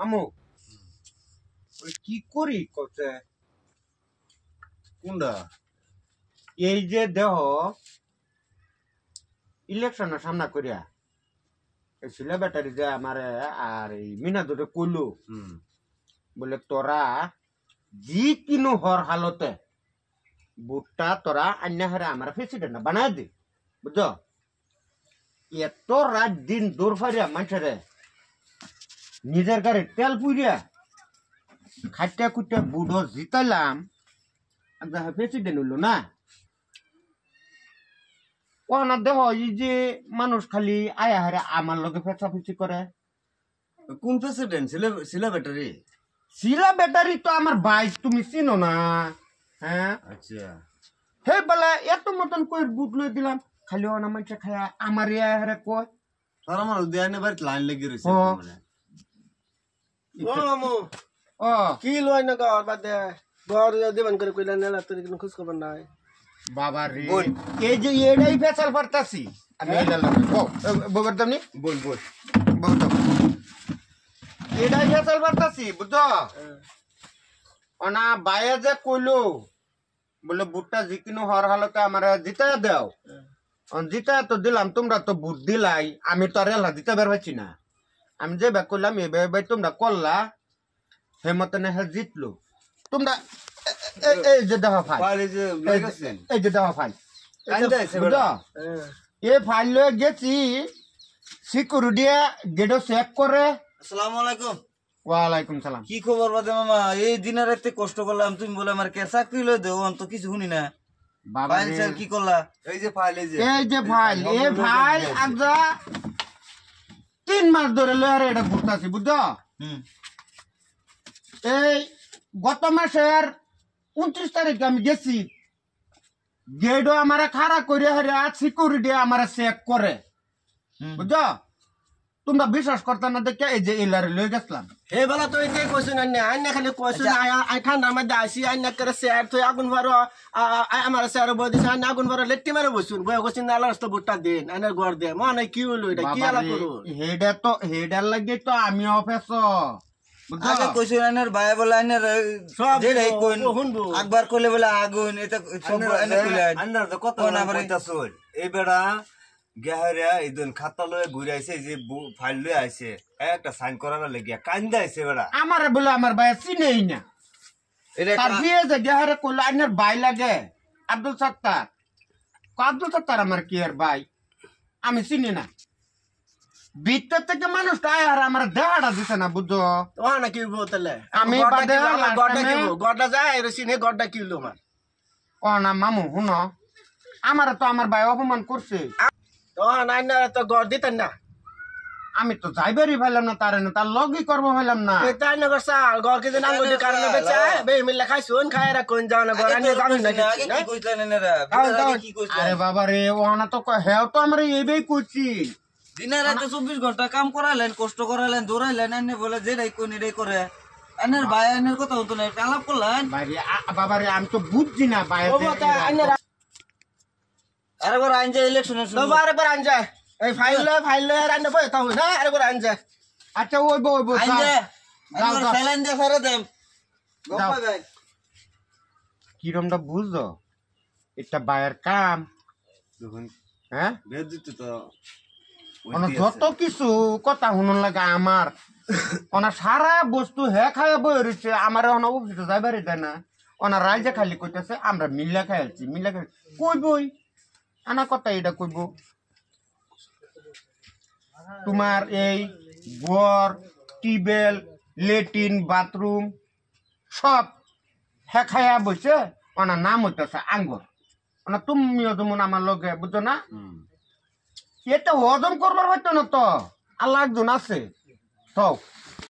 আমু কি করি কতে কোনটা এই যে দেহ ইলেকশনের সামনা করিয়া এই ছিল ব্যাটারি যে আমার আর এই মিনা দুটো কইলো বলে তোরা জি কিনু হর হালতে বুটটা তোরা আন্যা হারে আমার প্রেসিডেন্ট বানায় দে বুঝছ এত রাত দিন দূর ফারিয়া মানুষের নিজের গাড়ি তেল পুইরিয়া খাইটা খুঁটা বুড়ো জিতাইলাম প্রেসিডেন্ট হইল না ওনার দেহ এই যে মানুষ খালি আয়া হারে আমার লগে ফেঁচাফেঁচি করে কোন প্রেসিডেন্ট ছিল ব্যাটারি শিলা ব্যাটারি তো আমার বাইক তুমি চিনো না হ্যাঁ আচ্ছা হে বলে এত মতন কই বুট লই দিলাম খালি ওনা মানুষ খায়া আমার ইয়া হারে কয় তোর আমার উদয়ানে বাড়িতে লাইন লেগে রয়েছে ও। ও মামু ও কি লয় না ঘর বাদে ঘর দেবান করে কইলা নেলা তোর কোনো খোঁজ খবর নাই বাবা রে বল। এই যে এটাই ফেসাল পারতাছি আমি এটা লাগে বলতাম নি বল বল বলতাম এটাই ফেসাল পারতাছি বুঝছো ওনা বাইরে যে কইলো বলে বুটটা জিকিনো হর হালতে আমার জিতা দাও জিতা তো দিলাম তোমরা তো বুট দিলাই আমি তো আর এলা দিতে বের হচ্ছি না আমি যে ব্যাগ করলাম এ ভাই তোমরা করলা হে মতনে হে জিতলো তোমরা এই যে দেখা ফাইল পারে যে লাগাছেন এই যে দেখা ফাইল কান্দা আছে বুঝছো হ্যাঁ এ ফাইল লয়ে গেছি সিকিউরিটি গেটও চেক করে আসসালামু আলাইকুম ওয়ালাইকুম সালাম কি খবর বাদে মামা এই দিন রাতে কষ্ট করলাম তুমি বলে আমার কে চাকরি লই দেও অন্ত কিছু শুনি না বাবা ফাইল স্যার কি করলা এই যে ফাইল এই যে ফাইল এই ফাইল আজা 3 মাস ধরে লয়ে এটা ঘুরতাছি বুঝছো হুম এই গত মাসের 29 তারিখে আমি গেছি গেটও আমার খাড়া করে হারে সিকিউরিটি আমার চেক করে বুঝছো তোমরা বিশ্বাস করতে না দেখে এই যে এলারে লয়ে গেছিলাম হে বলা তো এটাই কইছুন আন্না খালি কইছুন আই ঠান্ডার মধ্যে আসি আন্না করে স্যার তুই আগুন ভরো আমার স্যার বই দিছে আন্না আগুন ভরো লেট্টি মারে বসুন বই কইছুন আল্লাহ রাস্তা বুটটা দেন আনের ঘর দে মনে কি হলো এটা কি আলা করো হেডার লাগে তো আমি অফেস আগে কইছো আইনার ভাই বলে আইনার সব যে রে কোন শুনবো একবার কইলে বলে আগুন এটা সব এনে কইলে আন্নার তো কত কোন আবার কইতাছুন এই বেড়া গেহারিয়া ইদন খাতা লয়ে ঘুরে আইছে যে ফাইল লয়ে আইছে একটা সাইন করার লাগিয়া কান্দা আইছে বেড়া আমার বলে আমার ভাই চিনেই না এটা তার বিয়ে যে গেহারে কইলো আইনার ভাই লাগে আব্দুল সত্তার আব্দুল সত্তার আমার কি আর ভাই আমি চিনি না ভিতর থেকে মানুষটা আর আমার দেহাটা দিছে না বুঝছো ও না কি বলতলে আমি বাদে গড়টা কি গড়টা যায় রসিনে গড়টা কি হলো আমার ও না মামু শুনো আমার তো আমার ভাই অপমান করছে ও না না তো গড় দিতেন না আমি তো যাইবারই পাইলাম না তার না তার লগই করবো পাইলাম না তাই না করছা গড় কি দিন আঙ্গুল কারণে বেচা বে মিল্লা খাইছুন খায়রা কোন যাও না গড় আনি জানি না আগে কি কইছলেন এনারা আগে কি কইছলেন আরে বাবা রে ও না তো হেও তো আমরা এইবেই করছি দিনে রাতে 24 ঘন্টা কাম করাইলেন কষ্ট করাইলেন দৌড়াইলেন এনে বলে যে রাই কোন এটাই করে আনের ভাই আনের কথা হতো না আলাপ করলেন বাইরে বাবা রে আমি তো বুঝছি না ও বাইরে বতা আন্না আরেবার আইন যে ইলেকশনের তো বারে বার আনজা এই ফাইল রান্না বই তাও না আরে বার আনজা আচ্ছা ওই বই আইন যে যাও, যাও। স্যালাইন দিয়ে ফেরত দেন যাও। কিরমটা বুঝছো এটা বাইরের কাম যখন হ্যাঁ বেদ দিত তো ওনা যত কিছু কথা শুনুন লাগে আমার ওনা সারা বস্তু হে খায় বই রয়েছে আমার ওনা অফিসে যাইবারই দেয় না ওনা রাইজে খালি কইতেছে আমরা মিল্লা খাইছি মিল্লা খাই কই বই আনা কথা এটা কইব তোমার এই ঘর টিবেল লেট্রিন বাথরুম সব হে খায়া বসে ওনার নাম হইতেছে আঙ্গুর ওনা তুমিও যেমন আমার লগে বুঝছো না এটা হজম করবার হইতো না তো আল্লাহ একজন আছে তো